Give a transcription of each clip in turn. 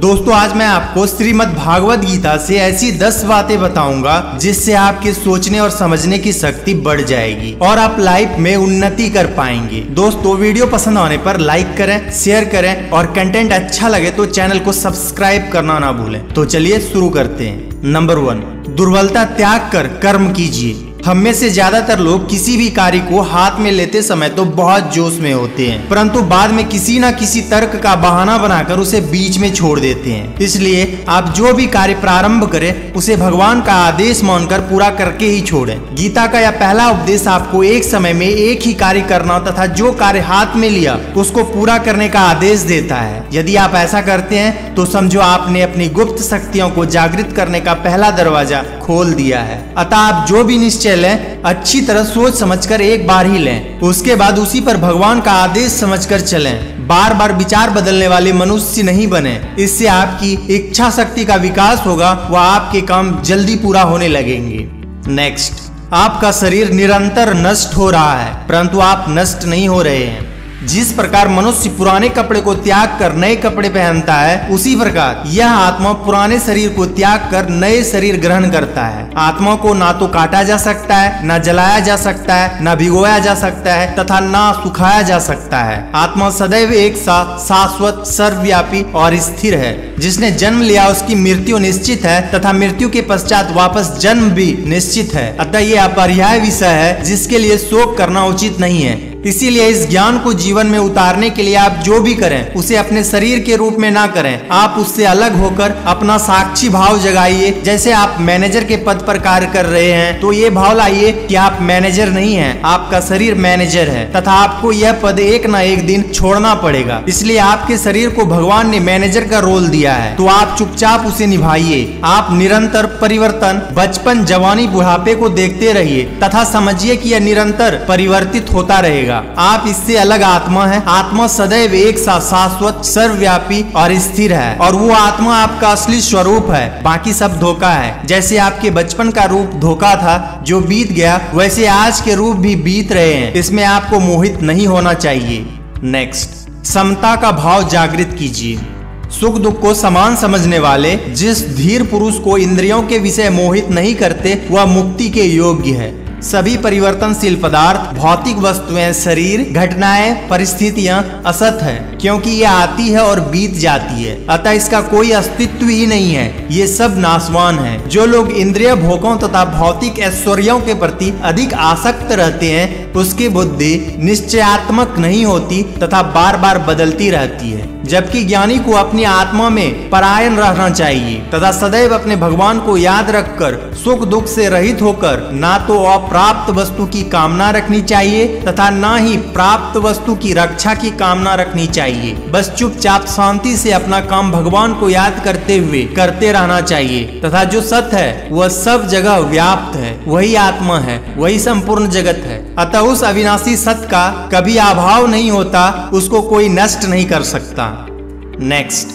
दोस्तों आज मैं आपको श्रीमद् भागवत गीता से ऐसी 10 बातें बताऊंगा जिससे आपके सोचने और समझने की शक्ति बढ़ जाएगी और आप लाइफ में उन्नति कर पाएंगे। दोस्तों वीडियो पसंद आने पर लाइक करें, शेयर करें और कंटेंट अच्छा लगे तो चैनल को सब्सक्राइब करना ना भूलें। तो चलिए शुरू करते हैं। नंबर 1, दुर्बलता त्याग कर कर्म कीजिए। हम में से ज्यादातर लोग किसी भी कार्य को हाथ में लेते समय तो बहुत जोश में होते हैं, परंतु बाद में किसी न किसी तर्क का बहाना बनाकर उसे बीच में छोड़ देते हैं। इसलिए आप जो भी कार्य प्रारंभ करें उसे भगवान का आदेश मानकर पूरा करके ही छोड़ें। गीता का यह पहला उपदेश आपको एक समय में एक ही कार्य करना तथा जो कार्य हाथ में लिया उसको पूरा करने का आदेश देता है। यदि आप ऐसा करते हैं तो समझो आपने अपनी गुप्त शक्तियों को जागृत करने का पहला दरवाजा खोल दिया है। अतः आप जो भी निश्चय लें अच्छी तरह सोच समझकर एक बार ही लें, उसके बाद उसी पर भगवान का आदेश समझकर चलें। बार बार विचार बदलने वाले मनुष्य नहीं बने, इससे आपकी इच्छा शक्ति का विकास होगा व आपके काम जल्दी पूरा होने लगेंगे। नेक्स्ट, आपका शरीर निरंतर नष्ट हो रहा है परंतु आप नष्ट नहीं हो रहे हैं। जिस प्रकार मनुष्य पुराने कपड़े को त्याग कर नए कपड़े पहनता है, उसी प्रकार यह आत्मा पुराने शरीर को त्याग कर नए शरीर ग्रहण करता है। आत्मा को ना तो काटा जा सकता है, ना जलाया जा सकता है, ना भिगोया जा सकता है तथा ना सुखाया जा सकता है। आत्मा सदैव एक साथ शाश्वत, सर्वव्यापी और स्थिर है। जिसने जन्म लिया उसकी मृत्यु निश्चित है तथा मृत्यु के पश्चात वापस जन्म भी निश्चित है। अतः ये अपरिहार्य विषय है जिसके लिए शोक करना उचित नहीं है। इसीलिए इस ज्ञान को जीवन में उतारने के लिए आप जो भी करें उसे अपने शरीर के रूप में ना करें। आप उससे अलग होकर अपना साक्षी भाव जगाइए। जैसे आप मैनेजर के पद पर कार्य कर रहे हैं तो ये भाव लाइए कि आप मैनेजर नहीं हैं, आपका शरीर मैनेजर है तथा आपको यह पद एक ना एक दिन छोड़ना पड़ेगा। इसलिए आपके शरीर को भगवान ने मैनेजर का रोल दिया है तो आप चुपचाप उसे निभाइए। आप निरंतर परिवर्तन बचपन, जवानी, बुढ़ापे को देखते रहिए तथा समझिए कि यह निरंतर परिवर्तित होता रहेगा। आप इससे अलग आत्मा है। आत्मा सदैव एक साथ शाश्वत, सर्वव्यापी और स्थिर है और वो आत्मा आपका असली स्वरूप है। बाकी सब धोखा है। जैसे आपके बचपन का रूप धोखा था जो बीत गया, वैसे आज के रूप भी बीत रहे हैं। इसमें आपको मोहित नहीं होना चाहिए। नेक्स्ट, समता का भाव जागृत कीजिए। सुख दुख को समान समझने वाले जिस धीर पुरुष को इंद्रियों के विषय मोहित नहीं करते वह मुक्ति के योग्य है। सभी परिवर्तनशील पदार्थ, भौतिक वस्तुएं, शरीर, घटनाएं, परिस्थितियां असत है क्योंकि ये आती है और बीत जाती है। अतः इसका कोई अस्तित्व ही नहीं है। ये सब नाशवान है। जो लोग इंद्रिय भोगों तथा भौतिक ऐश्वर्यों के प्रति अधिक आसक्त रहते हैं उसकी बुद्धि निश्चयात्मक नहीं होती तथा बार बार बदलती रहती है। जबकि ज्ञानी को अपनी आत्मा में परायण रहना चाहिए तथा सदैव अपने भगवान को याद रखकर सुख दुख से रहित होकर ना तो अप्राप्त वस्तु की कामना रखनी चाहिए तथा ना ही प्राप्त वस्तु की रक्षा की कामना रखनी चाहिए। बस चुपचाप शांति से अपना काम भगवान को याद करते हुए करते रहना चाहिए तथा जो सत्य है वह सब जगह व्याप्त है। वही आत्मा है, वही संपूर्ण जगत है। अतः उस अविनाशी सत्य का कभी अभाव नहीं होता, उसको कोई नष्ट नहीं कर सकता। नेक्स्ट,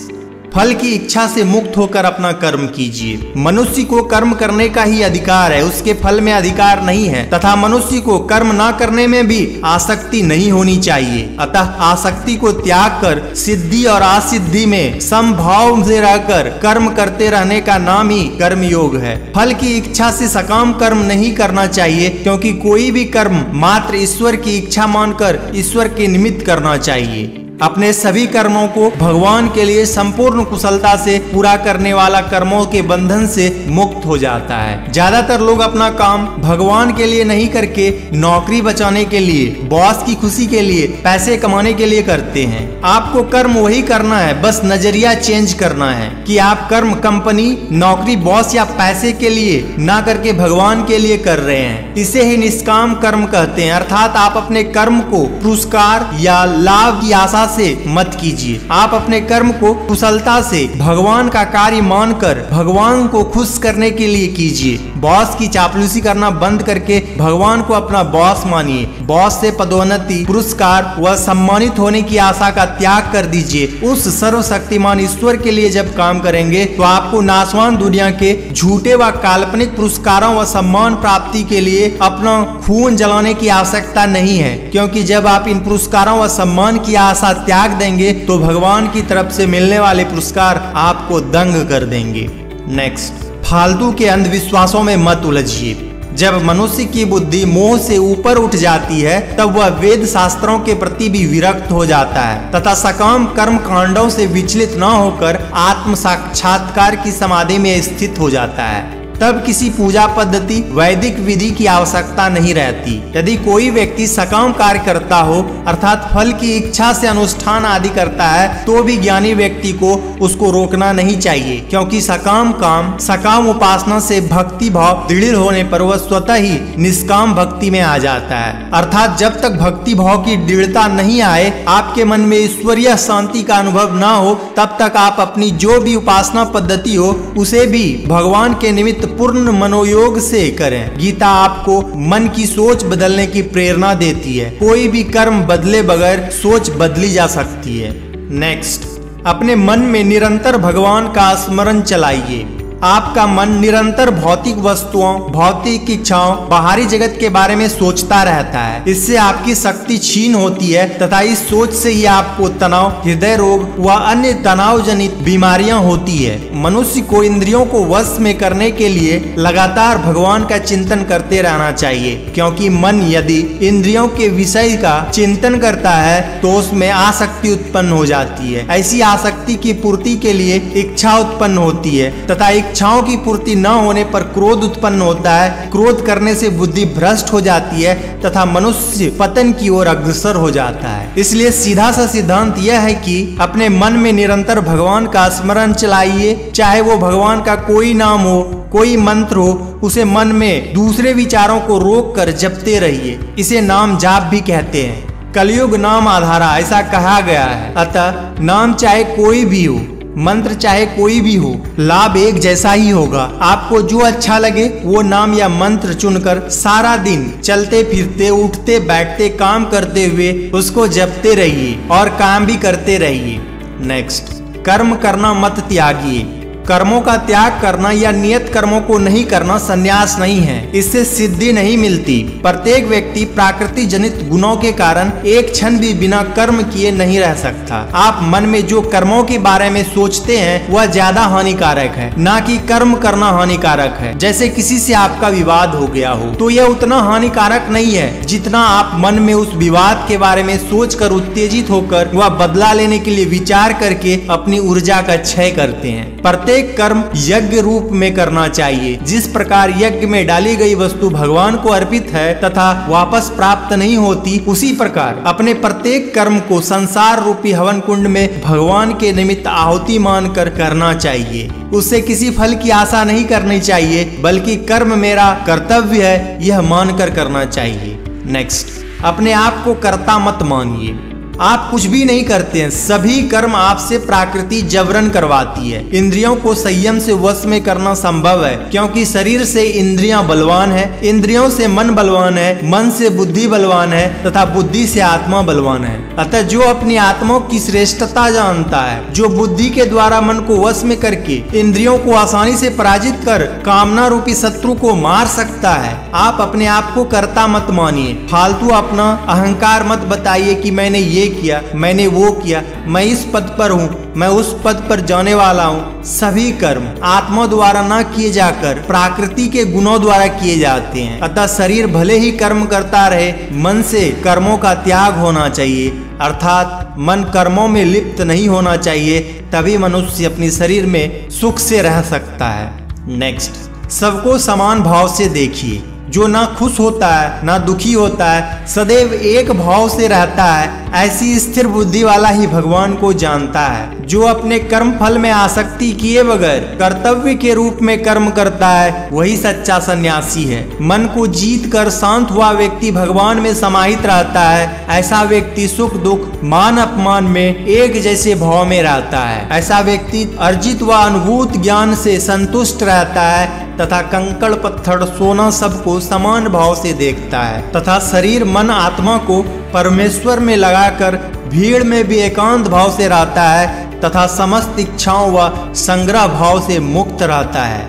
फल की इच्छा से मुक्त होकर अपना कर्म कीजिए। मनुष्य को कर्म करने का ही अधिकार है, उसके फल में अधिकार नहीं है तथा मनुष्य को कर्म ना करने में भी आसक्ति नहीं होनी चाहिए। अतः आसक्ति को त्याग कर सिद्धि और असिद्धि में समभाव से रहकर कर्म करते रहने का नाम ही कर्म योग है। फल की इच्छा से सकाम कर्म नहीं करना चाहिए क्योंकि कोई भी कर्म मात्र ईश्वर की इच्छा मानकर ईश्वर के निमित्त करना चाहिए। अपने सभी कर्मों को भगवान के लिए संपूर्ण कुशलता से पूरा करने वाला कर्मों के बंधन से मुक्त हो जाता है। ज्यादातर लोग अपना काम भगवान के लिए नहीं करके नौकरी बचाने के लिए, बॉस की खुशी के लिए, पैसे कमाने के लिए करते हैं। आपको कर्म वही करना है, बस नजरिया चेंज करना है कि आप कर्म कंपनी, नौकरी, बॉस या पैसे के लिए ना करके भगवान के लिए कर रहे हैं। इसे ही निष्काम कर्म कहते हैं। अर्थात आप अपने कर्म को पुरस्कार या लाभ की आशा से मत कीजिए। आप अपने कर्म को कुशलता से भगवान का कार्य मानकर भगवान को खुश करने के लिए कीजिए। बॉस की चापलूसी करना बंद करके भगवान को अपना बॉस मानिए। बॉस से पदोन्नति, पुरस्कार व सम्मानित होने की आशा का त्याग कर दीजिए। उस सर्वशक्तिमान ईश्वर के लिए जब काम करेंगे तो आपको नाशवान दुनिया के झूठे व काल्पनिक पुरस्कारों व सम्मान प्राप्ति के लिए अपना खून जलाने की आवश्यकता नहीं है, क्योंकि जब आप इन पुरस्कारों व सम्मान की आशा त्याग देंगे तो भगवान की तरफ से मिलने वाले पुरस्कार आपको दंग कर देंगे। नेक्स्ट, फालतू के अंधविश्वासों में मत उलझिए। जब मनुष्य की बुद्धि मोह से ऊपर उठ जाती है तब वह वेद शास्त्रों के प्रति भी विरक्त हो जाता है तथा सकाम कर्म कांडों से विचलित न होकर आत्म साक्षात्कार की समाधि में स्थित हो जाता है। तब किसी पूजा पद्धति वैदिक विधि की आवश्यकता नहीं रहती। यदि कोई व्यक्ति सकाम कार्य करता हो अर्थात फल की इच्छा से अनुष्ठान आदि करता है तो भी ज्ञानी व्यक्ति को उसको रोकना नहीं चाहिए, क्योंकि सकाम उपासना से भक्ति भाव दृढ़ होने पर वह स्वतः ही निष्काम भक्ति में आ जाता है। अर्थात जब तक भक्ति भाव की दृढ़ता नहीं आए, आपके मन में ईश्वरीय शांति का अनुभव न हो, तब तक आप अपनी जो भी उपासना पद्धति हो उसे भी भगवान के निमित्त पूर्ण मनोयोग से करें। गीता आपको मन की सोच बदलने की प्रेरणा देती है। कोई भी कर्म बदले बगैर सोच बदली जा सकती है। नेक्स्ट, अपने मन में निरंतर भगवान का स्मरण चलाइए। आपका मन निरंतर भौतिक वस्तुओं, भौतिक इच्छाओं, बाहरी जगत के बारे में सोचता रहता है। इससे आपकी शक्ति क्षीण होती है तथा इस सोच से ही आपको तनाव, हृदय रोग व अन्य तनाव जनित बीमारियां होती है। मनुष्य को इंद्रियों को वश में करने के लिए लगातार भगवान का चिंतन करते रहना चाहिए, क्योंकि मन यदि इंद्रियों के विषय का चिंतन करता है तो उसमें आसक्ति उत्पन्न हो जाती है। ऐसी आसक्ति की पूर्ति के लिए इच्छा उत्पन्न होती है तथा इच्छाओं की पूर्ति न होने पर क्रोध उत्पन्न होता है। क्रोध करने से बुद्धि भ्रष्ट हो जाती है तथा मनुष्य पतन की ओर अग्रसर हो जाता है। इसलिए सीधा सा सिद्धांत यह है कि अपने मन में निरंतर भगवान का स्मरण चलाइए। चाहे वो भगवान का कोई नाम हो, कोई मंत्र हो, उसे मन में दूसरे विचारों को रोक कर जपते रहिए। इसे नाम जाप भी कहते हैं। कलयुग नाम आधारा ऐसा कहा गया है। अतः नाम चाहे कोई भी हो, मंत्र चाहे कोई भी हो, लाभ एक जैसा ही होगा। आपको जो अच्छा लगे वो नाम या मंत्र चुनकर सारा दिन चलते फिरते, उठते बैठते, काम करते हुए उसको जपते रहिए और काम भी करते रहिए। नेक्स्ट, कर्म करना मत त्यागिए। कर्मों का त्याग करना या नियत कर्मों को नहीं करना संन्यास नहीं है। इससे सिद्धि नहीं मिलती। प्रत्येक व्यक्ति प्राकृतिक जनित गुणों के कारण एक क्षण भी बिना कर्म किए नहीं रह सकता। आप मन में जो कर्मों के बारे में सोचते हैं वह ज्यादा हानिकारक है, ना कि कर्म करना हानिकारक है। जैसे किसी से आपका विवाद हो गया हो तो यह उतना हानिकारक नहीं है जितना आप मन में उस विवाद के बारे में सोचकर उत्तेजित होकर वह बदला लेने के लिए विचार करके अपनी ऊर्जा का क्षय करते हैं। प्रत्येक कर्म यज्ञ रूप में करना चाहिए। जिस प्रकार यज्ञ में डाली गई वस्तु भगवान को अर्पित है तथा वापस प्राप्त नहीं होती, उसी प्रकार अपने प्रत्येक कर्म को संसार रूपी हवन कुंड में भगवान के निमित्त आहुति मानकर करना चाहिए। उससे किसी फल की आशा नहीं करनी चाहिए, बल्कि कर्म मेरा कर्तव्य है यह मानकर करना चाहिए। नेक्स्ट, अपने आप को कर्ता मत मानिए। आप कुछ भी नहीं करते हैं, सभी कर्म आपसे प्रकृति जबरन करवाती है। इंद्रियों को संयम से वश में करना संभव है, क्योंकि शरीर से इंद्रियां बलवान है, इंद्रियों से मन बलवान है, मन से बुद्धि बलवान है तथा बुद्धि से आत्मा बलवान है। अतः जो अपनी आत्मा की श्रेष्ठता जानता है, जो बुद्धि के द्वारा मन को वश में करके इंद्रियों को आसानी से पराजित कर कामना रूपी शत्रु को मार सकता है, आप अपने आप को कर्ता मत मानिए। फालतू अपना अहंकार मत बताइए कि मैंने ये किया, मैंने वो किया, मैं इस पद पर हूँ, मैं उस पद पर जाने वाला हूँ। सभी कर्म आत्मा द्वारा न किए जाकर प्रकृति के गुणों द्वारा किए जाते हैं। अतः शरीर भले ही कर्म करता रहे, मन से कर्मों का त्याग होना चाहिए, अर्थात मन कर्मों में लिप्त नहीं होना चाहिए। तभी मनुष्य अपनी शरीर में सुख से रह सकता है। नेक्स्ट, सबको समान भाव से देखिए। जो ना खुश होता है ना दुखी होता है, सदैव एक भाव से रहता है, ऐसी स्थिर बुद्धि वाला ही भगवान को जानता है। जो अपने कर्म फल में आसक्ति किए बगैर कर्तव्य के रूप में कर्म करता है वही सच्चा सन्यासी है। मन को जीत कर शांत हुआ व्यक्ति भगवान में समाहित रहता है। ऐसा व्यक्ति सुख दुख मान अपमान में एक जैसे भाव में रहता है। ऐसा व्यक्ति अर्जित व अनुभूत ज्ञान से संतुष्ट रहता है तथा कंकड़ पत्थर सोना सबको समान भाव से देखता है तथा शरीर मन आत्मा को परमेश्वर में लगाकर भीड़ में भी एकांत भाव से रहता है तथा समस्त इच्छाओं व संग्रह भाव से मुक्त रहता है।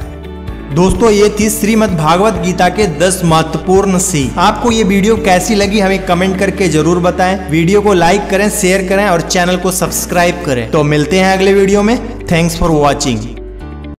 दोस्तों ये थी श्रीमद् भागवत गीता के 10 महत्वपूर्ण सीख। आपको ये वीडियो कैसी लगी हमें कमेंट करके जरूर बताएं। वीडियो को लाइक करें, शेयर करें और चैनल को सब्सक्राइब करें। तो मिलते हैं अगले वीडियो में। Thanks for watching.